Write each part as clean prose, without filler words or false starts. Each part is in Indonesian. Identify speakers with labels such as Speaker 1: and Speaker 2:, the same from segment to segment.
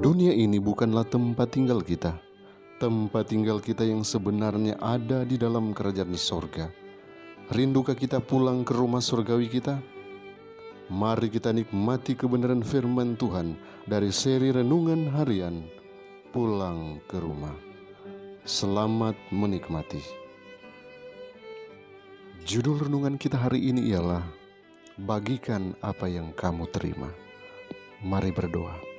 Speaker 1: Dunia ini bukanlah tempat tinggal kita. Tempat tinggal kita yang sebenarnya ada di dalam kerajaan sorga. Rindukah kita pulang ke rumah surgawi kita? Mari kita nikmati kebenaran firman Tuhan dari seri Renungan Harian Pulang ke Rumah. Selamat menikmati. Judul renungan kita hari ini ialah Bagikan apa yang kamu terima. Mari berdoa.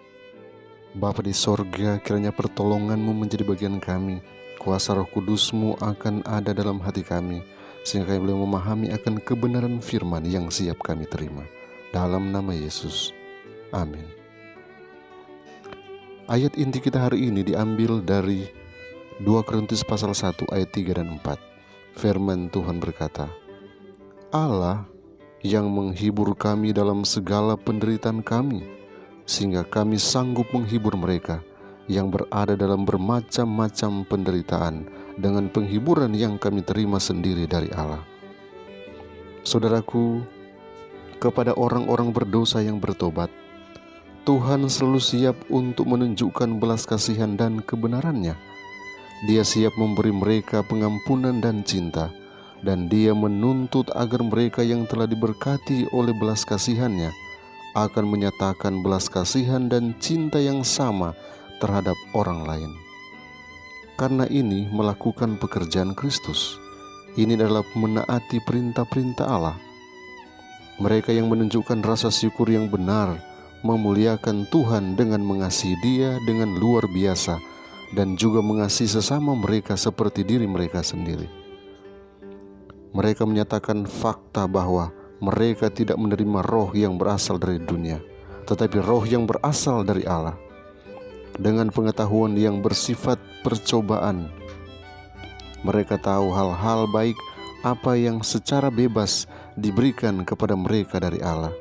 Speaker 1: Bapa di sorga, kiranya pertolongan-Mu menjadi bagian kami. Kuasa Roh Kudus-Mu akan ada dalam hati kami, sehingga kami boleh memahami akan kebenaran firman yang siap kami terima. Dalam nama Yesus, amin. Ayat inti kita hari ini diambil dari 2 Korintus pasal 1 ayat 3 dan 4. Firman Tuhan berkata, Allah yang menghibur kami dalam segala penderitaan kami, sehingga kami sanggup menghibur mereka yang berada dalam bermacam-macam penderitaan dengan penghiburan yang kami terima sendiri dari Allah. Saudaraku, kepada orang-orang berdosa yang bertobat, Tuhan selalu siap untuk menunjukkan belas kasihan dan kebenarannya. Dia siap memberi mereka pengampunan dan cinta, dan Dia menuntut agar mereka yang telah diberkati oleh belas kasihannya akan menyatakan belas kasihan dan cinta yang sama terhadap orang lain. Karena ini melakukan pekerjaan Kristus. Ini adalah menaati perintah-perintah Allah. Mereka yang menunjukkan rasa syukur yang benar, memuliakan Tuhan dengan mengasihi Dia dengan luar biasa, dan juga mengasihi sesama mereka seperti diri mereka sendiri. Mereka menyatakan fakta bahwa mereka tidak menerima roh yang berasal dari dunia, tetapi roh yang berasal dari Allah. Dengan pengetahuan yang bersifat percobaan, mereka tahu hal-hal baik apa yang secara bebas diberikan kepada mereka dari Allah.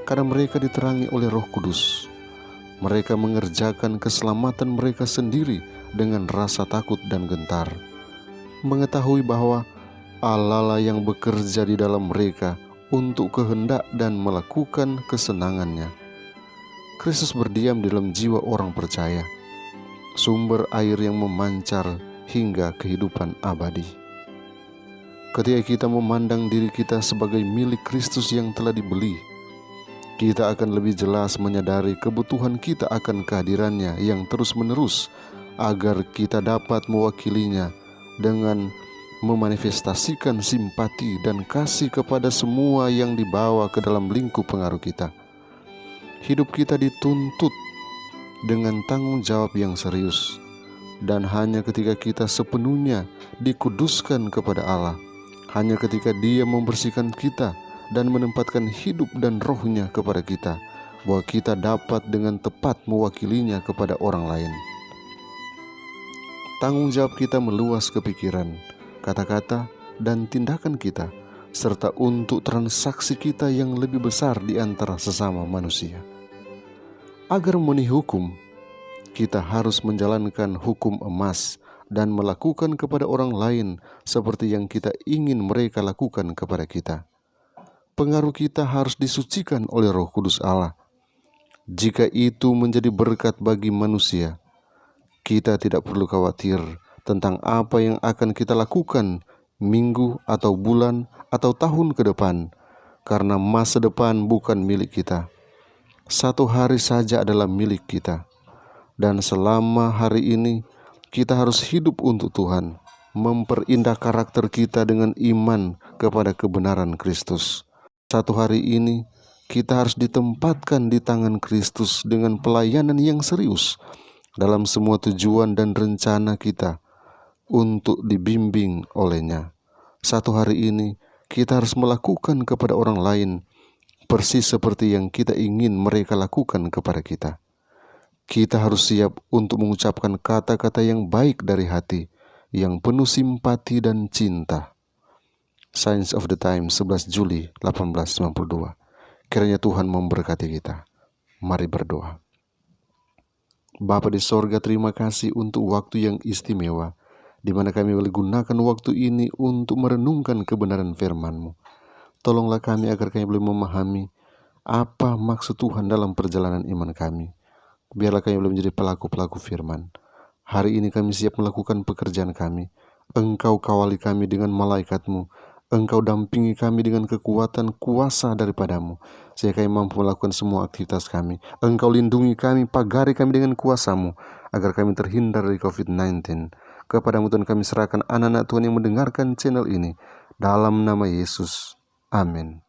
Speaker 1: Karena mereka diterangi oleh Roh Kudus, mereka mengerjakan keselamatan mereka sendiri dengan rasa takut dan gentar, mengetahui bahwa Allah lah yang bekerja di dalam mereka untuk kehendak dan melakukan kesenangannya. Kristus berdiam di dalam jiwa orang percaya, sumber air yang memancar hingga kehidupan abadi. Ketika kita memandang diri kita sebagai milik Kristus yang telah dibeli, kita akan lebih jelas menyadari kebutuhan kita akan kehadirannya yang terus-menerus, agar kita dapat mewakilinya dengan memanifestasikan simpati dan kasih kepada semua yang dibawa ke dalam lingkup pengaruh kita. Hidup kita dituntut dengan tanggung jawab yang serius, dan hanya ketika kita sepenuhnya dikuduskan kepada Allah, hanya ketika Dia membersihkan kita dan menempatkan hidup dan rohnya kepada kita, bahwa kita dapat dengan tepat mewakilinya kepada orang lain. Tanggung jawab kita meluas ke pikiran, kata-kata, dan tindakan kita, serta untuk transaksi kita yang lebih besar di antara sesama manusia. Agar memenuhi hukum, kita harus menjalankan hukum emas dan melakukan kepada orang lain seperti yang kita ingin mereka lakukan kepada kita. Pengaruh kita harus disucikan oleh Roh Kudus Allah. Jika itu menjadi berkat bagi manusia, kita tidak perlu khawatir tentang apa yang akan kita lakukan minggu atau bulan atau tahun ke depan, karena masa depan bukan milik kita. Satu hari saja adalah milik kita, dan selama hari ini kita harus hidup untuk Tuhan, memperindah karakter kita dengan iman kepada kebenaran Kristus. Satu hari ini kita harus ditempatkan di tangan Kristus dengan pelayanan yang serius dalam semua tujuan dan rencana kita untuk dibimbing olehnya. Satu hari ini kita harus melakukan kepada orang lain persis seperti yang kita ingin mereka lakukan kepada kita. Kita harus siap untuk mengucapkan kata-kata yang baik dari hati, yang penuh simpati dan cinta. Signs of the Times, 11 Juli 1892. Kiranya Tuhan memberkati kita. Mari berdoa. Bapa di sorga, terima kasih untuk waktu yang istimewa, di mana kami boleh gunakan waktu ini untuk merenungkan kebenaran firman-Mu. Tolonglah kami agar kami boleh memahami apa maksud Tuhan dalam perjalanan iman kami. Biarlah kami boleh menjadi pelaku-pelaku firman. Hari ini kami siap melakukan pekerjaan kami. Engkau kawali kami dengan malaikat-Mu. Engkau dampingi kami dengan kekuatan kuasa daripadamu, sehingga kami mampu melakukan semua aktivitas kami. Engkau lindungi kami, pagari kami dengan kuasa-Mu, agar kami terhindar dari COVID-19. Kepadamu Tuhan kami serahkan anak-anak Tuhan yang mendengarkan channel ini. Dalam nama Yesus. Amin.